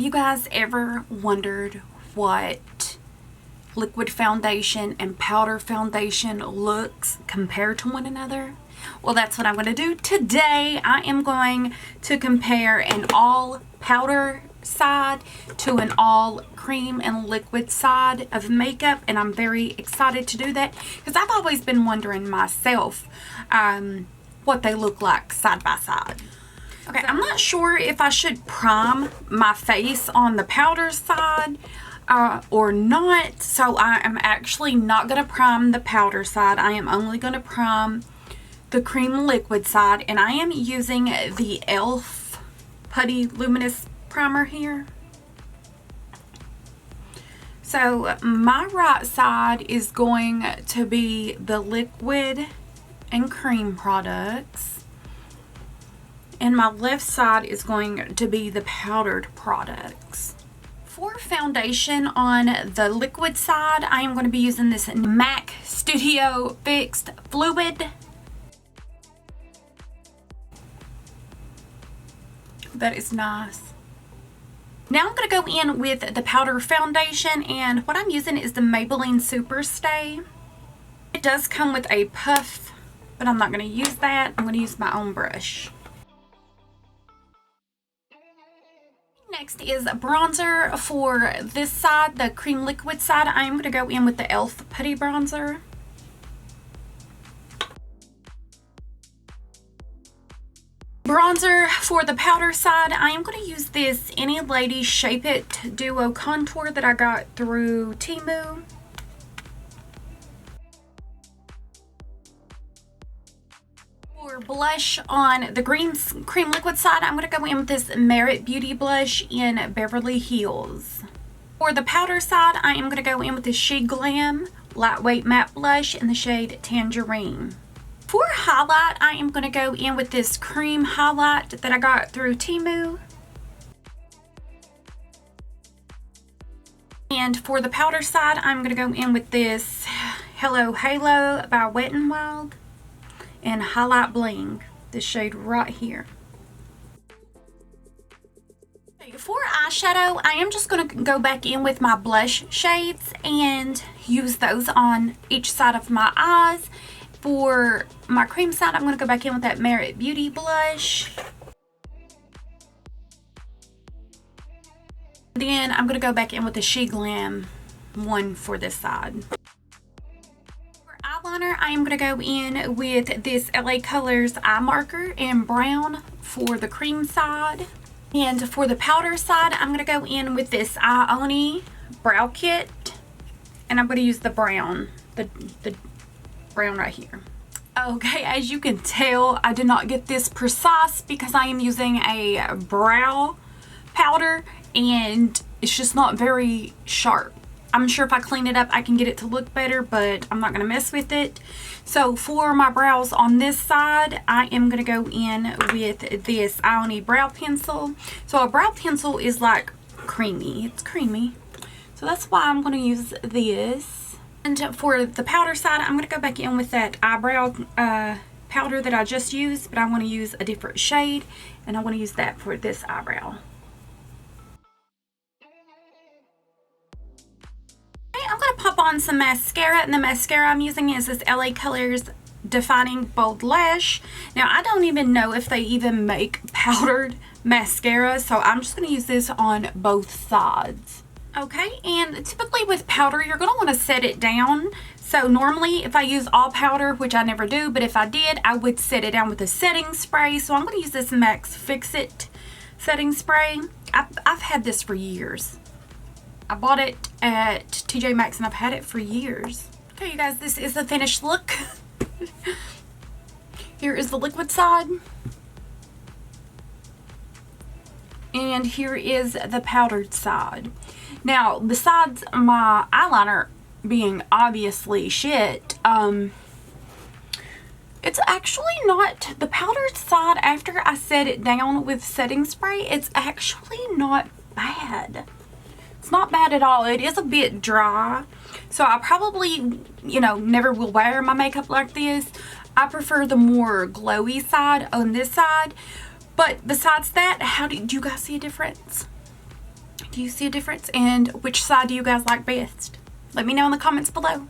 you guys ever wondered what liquid foundation and powder foundation looks compared to one another? Well, that's what I'm going to do today. I am going to compare an all powder side to an all cream and liquid side of makeup, and I'm very excited to do that because I've always been wondering myself what they look like side by side. Okay, I'm not sure if I should prime my face on the powder side or not, so I am actually not going to prime the powder side. I am only going to prime the cream liquid side, and I am using the e.l.f. Putty Luminous Primer here. So my right side is going to be the liquid and cream products, and my left side is going to be the powdered products. For foundation on the liquid side, I am going to be using this MAC Studio Fixed Fluid. That is nice. Now I'm going to go in with the powder foundation, and what I'm using is the Maybelline Super Stay. It does come with a puff, but I'm not going to use that. I'm going to use my own brush. Next is bronzer for this side, the cream liquid side. I am going to go in with the e.l.f. Putty Bronzer. Bronzer for the powder side, I am going to use this Any Lady Shape It Duo Contour that I got through Temu. For blush on the cream liquid side, I'm going to go in with this Merit Beauty blush in Beverly Hills. For the powder side, I am going to go in with this She Glam Lightweight Matte Blush in the shade Tangerine. For highlight, I am going to go in with this cream highlight that I got through Temu. And for the powder side, I'm going to go in with this Hello Halo by Wet n Wild and Highlight Bling, this shade right here. For eyeshadow, I am just going to go back in with my blush shades and use those on each side of my eyes. For my cream side, I'm going to go back in with that Merit Beauty blush. Then I'm going to go back in with the She Glam one for this side. For eyeliner, I am going to go in with this LA Colors eye marker in brown for the cream side. And for the powder side, I'm going to go in with this Ioni brow kit. And I'm going to use the brown, the brown right here. Okay, as you can tell, I did not get this precise because I am using a brow powder and it's just not very sharp. I'm sure if I clean it up I can get it to look better, but I'm not going to mess with it. So for my brows on this side, I am going to go in with this Ioni brow pencil. So a brow pencil is like creamy. It's creamy. So that's why I'm going to use this. And for the powder side, I'm going to go back in with that eyebrow powder that I just used, but I want to use a different shade, and I want to use that for this eyebrow. Okay, I'm going to pop on some mascara, and the mascara I'm using is this LA Colors Defining Bold Lash. Now, I don't even know if they even make powdered mascara, so I'm just going to use this on both sides. Okay, and typically with powder, you're going to want to set it down. So normally if I use all powder, which I never do, but if I did, I would set it down with a setting spray. So I'm going to use this Max Fix-It setting spray. I've had this for years. I bought it at TJ Maxx and I've had it for years. Okay, you guys, this is the finished look. Here is the liquid side. And here is the powdered side. Now, besides my eyeliner being obviously shit, it's actually not, the powdered side after I set it down with setting spray, it's actually not bad. It's not bad at all. It is a bit dry, so I probably, you know, never will wear my makeup like this. I prefer the more glowy side on this side. But besides that, how do you guys see a difference? Do you see a difference? And which side do you guys like best? Let me know in the comments below.